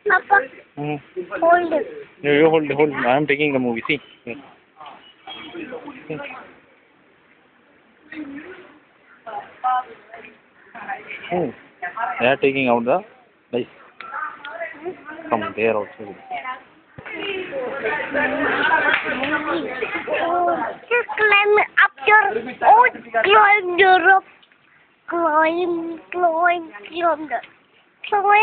Papa, hold it. You hold. I am taking the movie. See. Yes. Oh, they are taking out the dice from there also. Just climb up your own, climb the rope. Climb the climb.